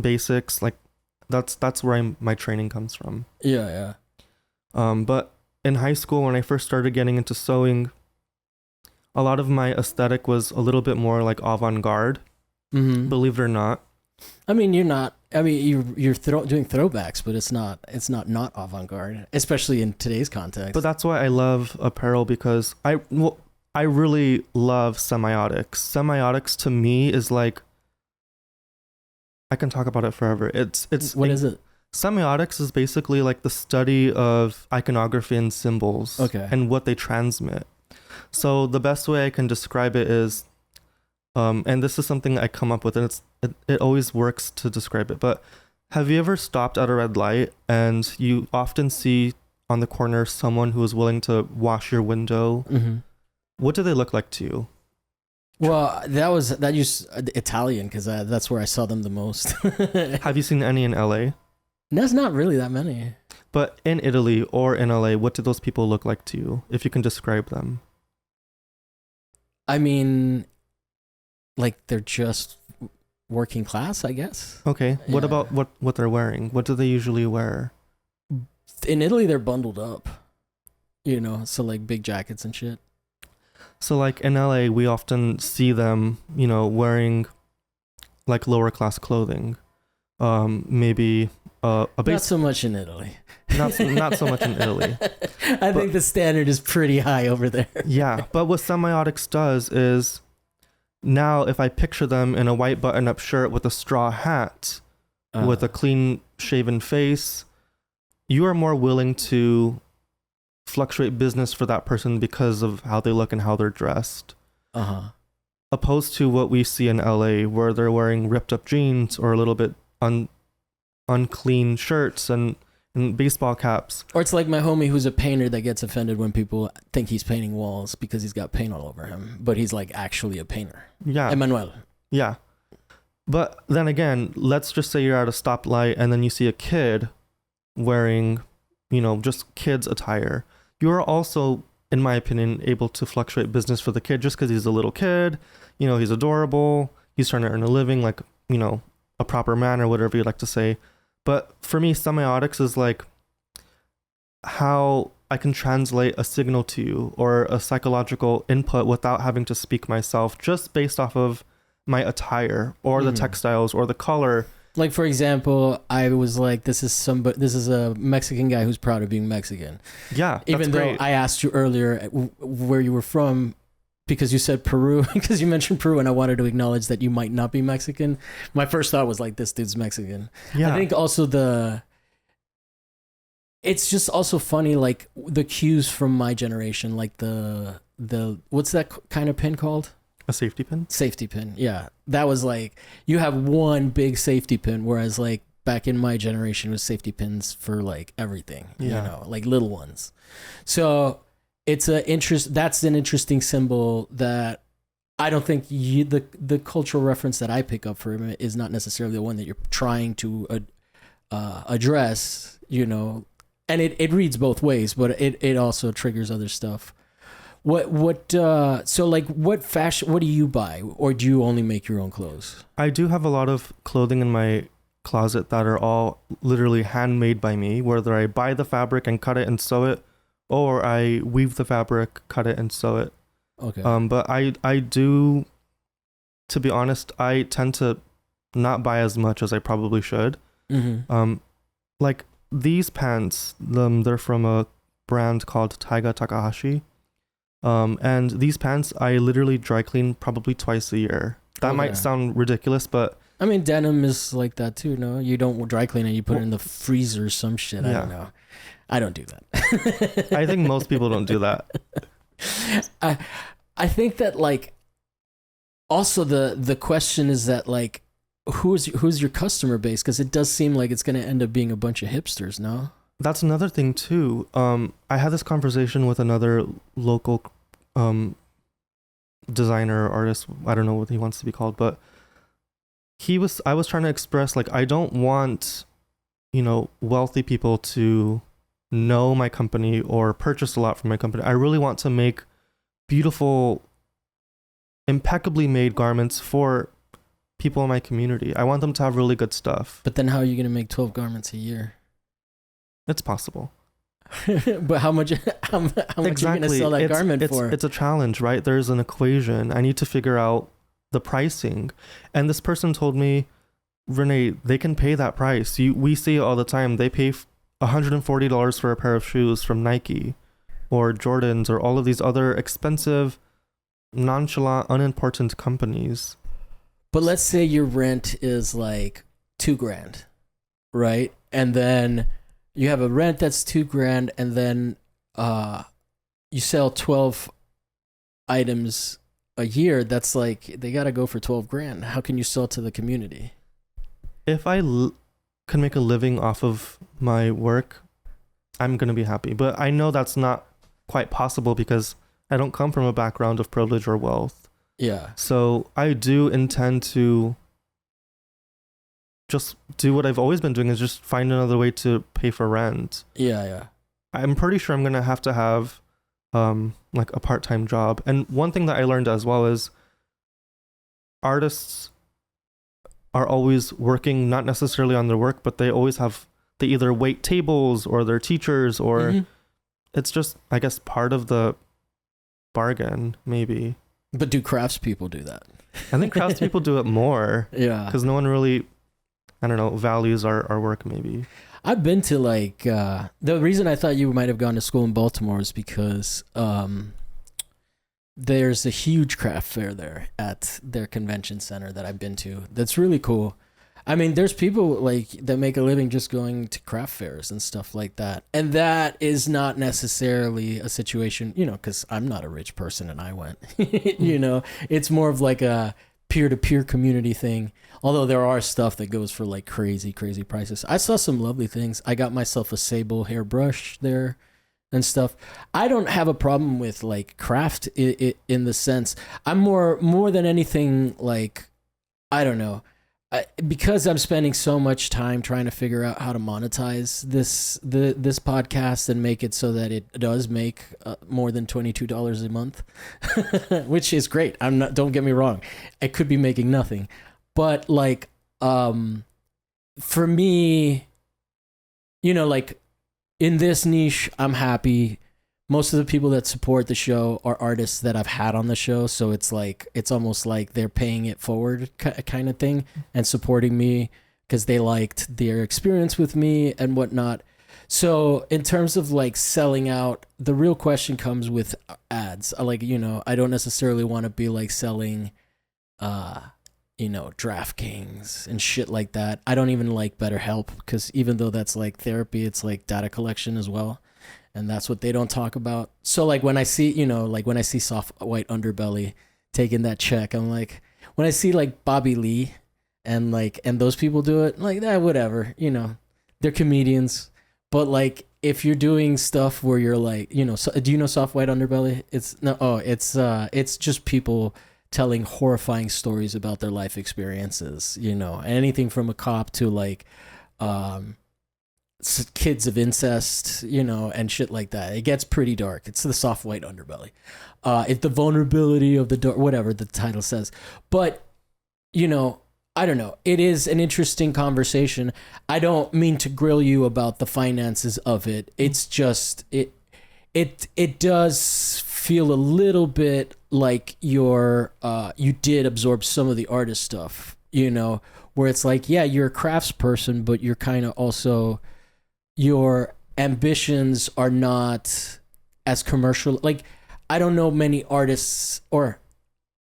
basics. Like that's where my training comes from. Yeah. But in high school, when I first started getting into sewing, a lot of my aesthetic was a little bit more like avant-garde, believe it or not. I mean, you're not. I mean, you're doing throwbacks, but it's not avant-garde, especially in today's context. But that's why I love apparel, because I really love semiotics. Semiotics to me is like, I can talk about it forever. What is it? Semiotics is basically like the study of iconography and symbols, and what they transmit. So the best way I can describe it is, and this is something I come up with, and it always works to describe it, but have you ever stopped at a red light and you often see on the corner someone who is willing to wash your window? What do they look like to you? Well, that used Italian, because that's where I saw them the most. Have you seen any in LA? There's not really that many. But in Italy or in LA, what do those people look like to you, if you can describe them? I mean, like, they're just working class, I guess. Okay. Yeah. What about what they're wearing? What do they usually wear? In Italy, they're bundled up, so like big jackets and shit. So like in LA, we often see them, wearing like lower class clothing. Maybe a base. Not so much in Italy. Not so much in Italy. I think the standard is pretty high over there. Yeah, but what semiotics does is, now if I picture them in a white button-up shirt with a straw hat, with a clean shaven face, you are more willing to fluctuate business for that person because of how they look and how they're dressed. Opposed to what we see in LA, where they're wearing ripped up jeans or a little bit unclean shirts and baseball caps. Or it's like my homie who's a painter that gets offended when people think he's painting walls because he's got paint all over him, but he's like actually a painter. Yeah. Emmanuel. Yeah. But then again, let's just say you're at a stoplight and then you see a kid wearing, just kids attire. You are also, in my opinion, able to fluctuate business for the kid just because he's a little kid. He's adorable. He's trying to earn a living, like, a proper manner, whatever you'd like to say. But for me, semiotics is like how I can translate a signal to you or a psychological input without having to speak myself, just based off of my attire or the textiles or the color. Like, for example, I was like, this is a Mexican guy who's proud of being Mexican. Yeah, even though great. I asked you earlier where you were from, because you said Peru, because you mentioned Peru, and I wanted to acknowledge that you might not be Mexican. My first thought was like, this dude's Mexican. Yeah. I think also it's just also funny, like the cues from my generation, like the what's that kind of pin called? A safety pin? Safety pin, yeah. That was like, you have one big safety pin, whereas like back in my generation, it was safety pins for like everything, like little ones. So that's an interesting symbol that I don't think the cultural reference that I pick up from it is not necessarily the one that you're trying to address, and it reads both ways, but it also triggers other stuff. So like what fashion, what do you buy, or do you only make your own clothes? I do have a lot of clothing in my closet that are all literally handmade by me, whether I buy the fabric and cut it and sew it, or I weave the fabric, cut it and sew it. Okay. But I do, to be honest, I tend to not buy as much as I probably should. Like these pants, they're from a brand called Taiga Takahashi. And these pants I literally dry clean probably twice a year. That might sound ridiculous, but I mean, denim is like that too, no? You don't dry clean it, you put it in the freezer or some shit. I don't know. I don't do that. I think most people don't do that. I think that, like, also the question is that, like, who's your customer base? Because it does seem like it's going to end up being a bunch of hipsters, no? That's another thing too. I had this conversation with another local designer, artist, I don't know what he wants to be called, but I was trying to express, like, I don't want, wealthy people to know my company or purchase a lot from my company. I really want to make beautiful, impeccably made garments for people in my community. I want them to have really good stuff. But then how are you going to make 12 garments a year? It's possible. But how much are you going to sell that garment for? It's a challenge, right? There's an equation. I need to figure out the pricing. And this person told me, René, they can pay that price. We see it all the time. They pay $140 for a pair of shoes from Nike or Jordans or all of these other expensive, nonchalant, unimportant companies. But let's say your rent is like $2,000, right? And then you have a rent that's $2,000, and then you sell 12 items a year. That's like, they got to go for $12,000. How can you sell to the community? If I can make a living off of my work, I'm going to be happy. But I know that's not quite possible because I don't come from a background of privilege or wealth. Yeah. So I do intend to just do what I've always been doing, is just find another way to pay for rent. Yeah. I'm pretty sure I'm going to have like a part-time job. And one thing that I learned as well is artists are always working, not necessarily on their work, but they either wait tables or they're teachers, or it's just, I guess, part of the bargain, maybe. But do craftspeople do that? I think craftspeople do it more. Yeah. Because no one really, I don't know, values our work, maybe. I've been to like, the reason I thought you might have gone to school in Baltimore is because there's a huge craft fair there at their convention center that I've been to. That's really cool. I mean, there's people like that make a living just going to craft fairs and stuff like that. And that is not necessarily a situation, because I'm not a rich person and I went, it's more of like a peer-to-peer community thing. Although there are stuff that goes for like crazy, crazy prices. I saw some lovely things. I got myself a sable hairbrush there and stuff. I don't have a problem with like craft in the sense, I'm more than anything like, I don't know. Because I'm spending so much time trying to figure out how to monetize this podcast and make it so that it does make more than $22 a month, which is great. Don't get me wrong. I could be making nothing, but like, for me, like in this niche, I'm happy. Most of the people that support the show are artists that I've had on the show. So it's like, it's almost like they're paying it forward kind of thing and supporting me because they liked their experience with me and whatnot. So in terms of like selling out, the real question comes with ads. Like, I don't necessarily want to be like selling, DraftKings and shit like that. I don't even like BetterHelp because even though that's like therapy, it's like data collection as well. And that's what they don't talk about. So like when I see, when I see Soft White Underbelly taking that check, I'm like, when I see like Bobby Lee and those people do it, like that, whatever, they're comedians. But like if you're doing stuff where you're like, so, do you know Soft White Underbelly? It's just people telling horrifying stories about their life experiences, anything from a cop to like, kids of incest, and shit like that. It gets pretty dark. It's the Soft White Underbelly. It's the vulnerability of the dark, whatever the title says. But, I don't know. It is an interesting conversation. I don't mean to grill you about the finances of it. It's just, it does feel a little bit like you did absorb some of the artist stuff, where it's like, yeah, you're a craftsperson, but you're kind of also, your ambitions are not as commercial. Like, I don't know many artists, or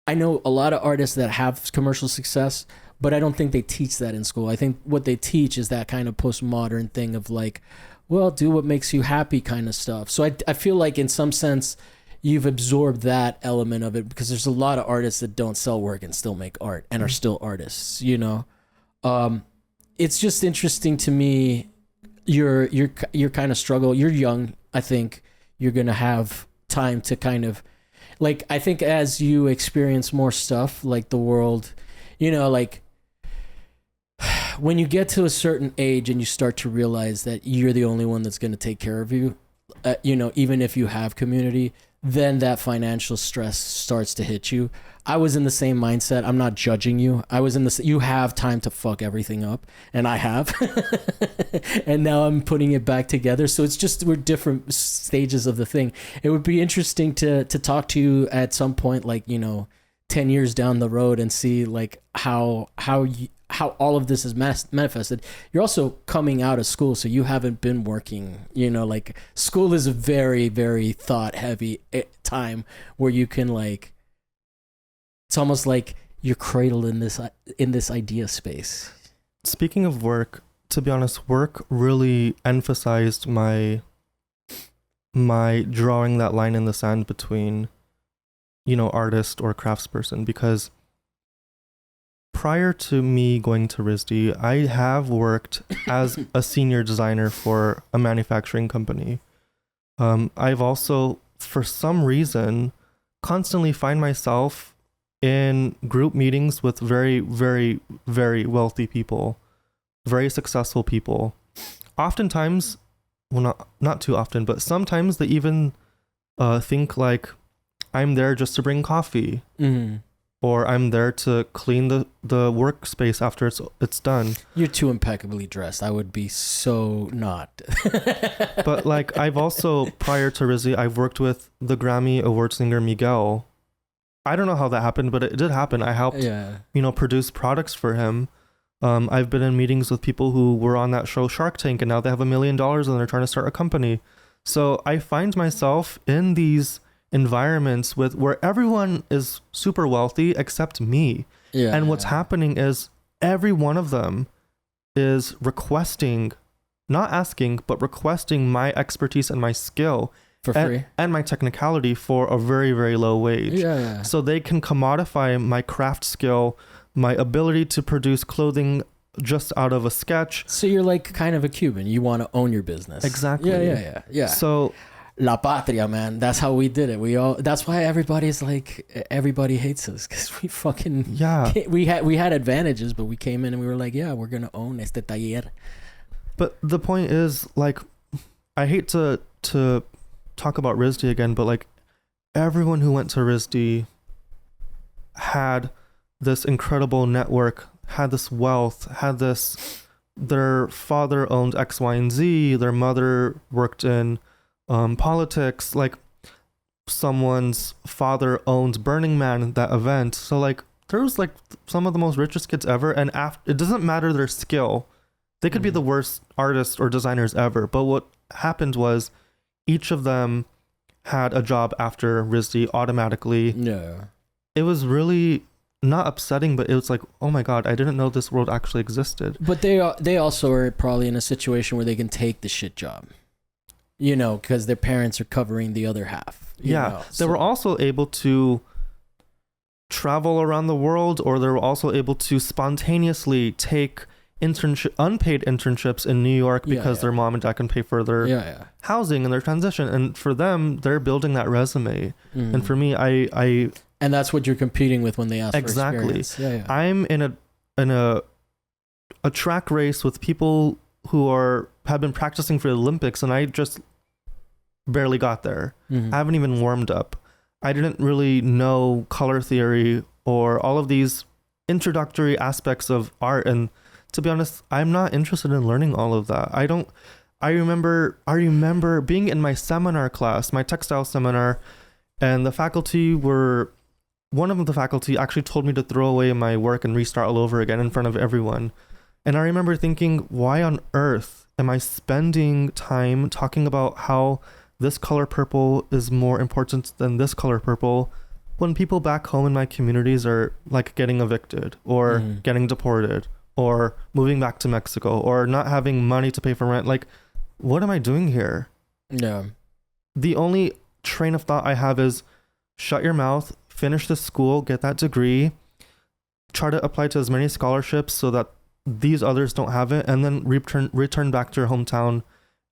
I know a lot of artists that have commercial success, but I don't think they teach that in school. I think what they teach is that kind of postmodern thing of like, well, do what makes you happy kind of stuff. So I feel like in some sense you've absorbed that element of it because there's a lot of artists that don't sell work and still make art and are still artists, It's just interesting to me. Your kind of struggle. You're young. I think you're gonna have time to kind of, like, I think as you experience more stuff, like the world, like when you get to a certain age and you start to realize that you're the only one that's gonna take care of you, even if you have community, then that financial stress starts to hit you. I was in the same mindset. I'm not judging you. I was in this. You have time to fuck everything up, and I have, and now I'm putting it back together. So it's just we're different stages of the thing. It would be interesting to talk to you at some point, like 10 years down the road, and see like how all of this is manifested. You're also coming out of school, so you haven't been working. Like school is a very, very thought heavy time where you can like. It's almost like you're cradled in this idea space. Speaking of work, to be honest, work really emphasized my drawing that line in the sand between, artist or craftsperson, because prior to me going to RISD, I have worked as a senior designer for a manufacturing company. I've also, for some reason, constantly find myself in group meetings with very, very, very wealthy people, very successful people. Oftentimes, well, not too often, but sometimes they even think like I'm there just to bring coffee, or I'm there to clean the workspace after it's done. You're too impeccably dressed. I would be so not. But like I've also, prior to RISD, I've worked with the Grammy Award singer Miguel. I don't know how that happened, but it did happen. I helped, produce products for him. I've been in meetings with people who were on that show Shark Tank, and now they have $1 million and they're trying to start a company. So I find myself in these environments where everyone is super wealthy except me. Yeah. And what's happening is every one of them is requesting, not asking, but requesting my expertise and my skill. For free. And my technicality for a very, very low wage. Yeah. So they can commodify my craft skill, my ability to produce clothing just out of a sketch. So you're like kind of a Cuban. You want to own your business. Exactly. Yeah. So La Patria, man. That's how we did it. That's why everybody hates us, because we fucking, we had advantages, but we came in and we were like, we're going to own este taller. But the point is, like, I hate to talk about RISD again, but like everyone who went to RISD had this incredible network, had this wealth, had this, their father owned X, Y, and Z, their mother worked in politics, like someone's father owned Burning Man, that event. So like there was like some of the most richest kids ever, and it doesn't matter their skill. They could be the worst artists or designers ever, but what happened was each of them had a job after RISD automatically. Yeah. It was really not upsetting, but it was like, oh my God, I didn't know this world actually existed. But they also are probably in a situation where they can take the shit job, because their parents are covering the other half. They were also able to travel around the world, or they were also able to spontaneously take unpaid internships in New York because their mom and dad can pay for their housing and their transition. And for them, they're building that resume. And for me, I and that's what you're competing with when they ask for experience. I'm in a track race with people who have been practicing for the Olympics, and I just barely got there. I haven't even warmed up. I didn't really know color theory or all of these introductory aspects of art, and to be honest, I'm not interested in learning all of that. I remember being in my seminar class, my textile seminar, and one of the faculty actually told me to throw away my work and restart all over again in front of everyone. And I remember thinking, why on earth am I spending time talking about how this color purple is more important than this color purple, when people back home in my communities are like getting evicted or getting deported or moving back to Mexico or not having money to pay for rent? Like, what am I doing here? Yeah. The only train of thought I have is shut your mouth, finish the school, get that degree, try to apply to as many scholarships so that these others don't have it, and then return back to your hometown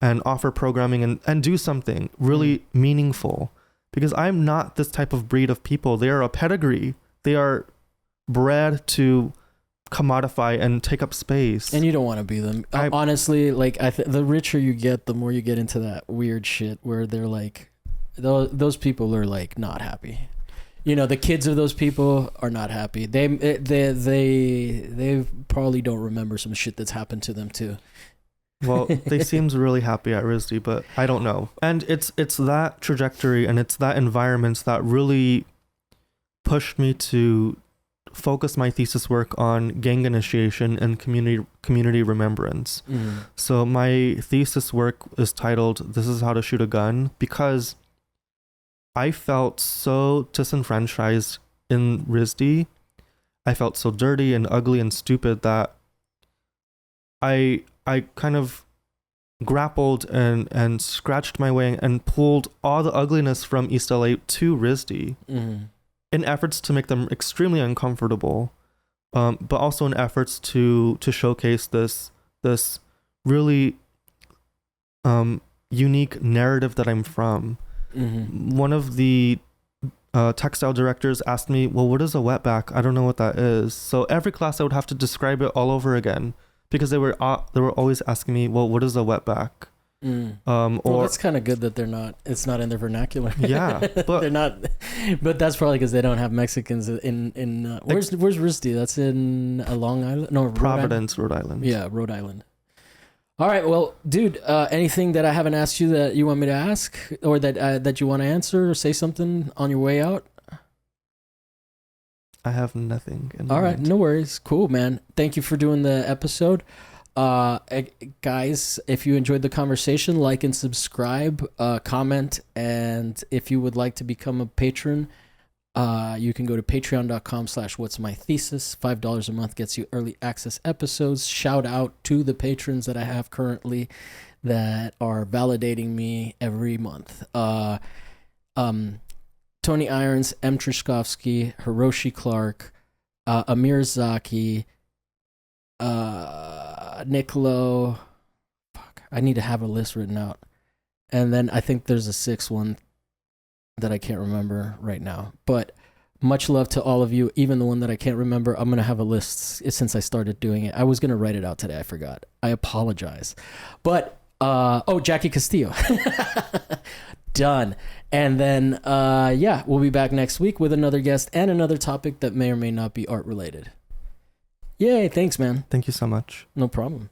and offer programming and do something really meaningful. Because I'm not this type of breed of people. They are a pedigree. They are bred to commodify and take up space. And you don't want to be them. Honestly, like the richer you get, the more you get into that weird shit where they're like, those people are like not happy. You know, the kids of those people are not happy. They probably don't remember some shit that's happened to them too. Well, they seems really happy at RISD, but I don't know. And it's that trajectory and it's that environment that really pushed me to focus my thesis work on gang initiation and community remembrance. So my thesis work is titled "This is How to Shoot a Gun" because I felt so disenfranchised in RISD. I felt so dirty and ugly and stupid that I kind of grappled and scratched my way and pulled all the ugliness from East L.A. to RISD in efforts to make them extremely uncomfortable, but also in efforts to showcase this really unique narrative that I'm from. One of the textile directors asked me, well, what is a wetback? I don't know what that is. So every class I would have to describe it all over again. Because they were always asking me, well, what is a wetback? Well, that's kind of good that it's not in their vernacular. Yeah, but they're not. But that's probably because they don't have Mexicans in. Where's RISD? That's in Long Island. No, Providence, Rhode Island. Yeah, Rhode Island. All right, well, dude. Anything that I haven't asked you that you want me to ask, or that you want to answer, or say something on your way out? I have nothing. All right, no worries. Cool, man. Thank you for doing the episode. Guys, if you enjoyed the conversation, like and subscribe, comment, and if you would like to become a patron, you can go to patreon.com/whatsmythesis. $5 a month gets you early access episodes. Shout out to the patrons that I have currently that are validating me every month. Tony Irons, M. Trishkovsky, Hiroshi Clark, Amir Zaki, Nick Lowe. Fuck, I need to have a list written out. And then I think there's a sixth one that I can't remember right now. But much love to all of you, even the one that I can't remember. I'm going to have a list since I started doing it. I was going to write it out today. I forgot. I apologize. But, Jackie Castillo. Done. And then, we'll be back next week with another guest and another topic that may or may not be art related. Yay. Thanks, man. Thank you so much. No problem.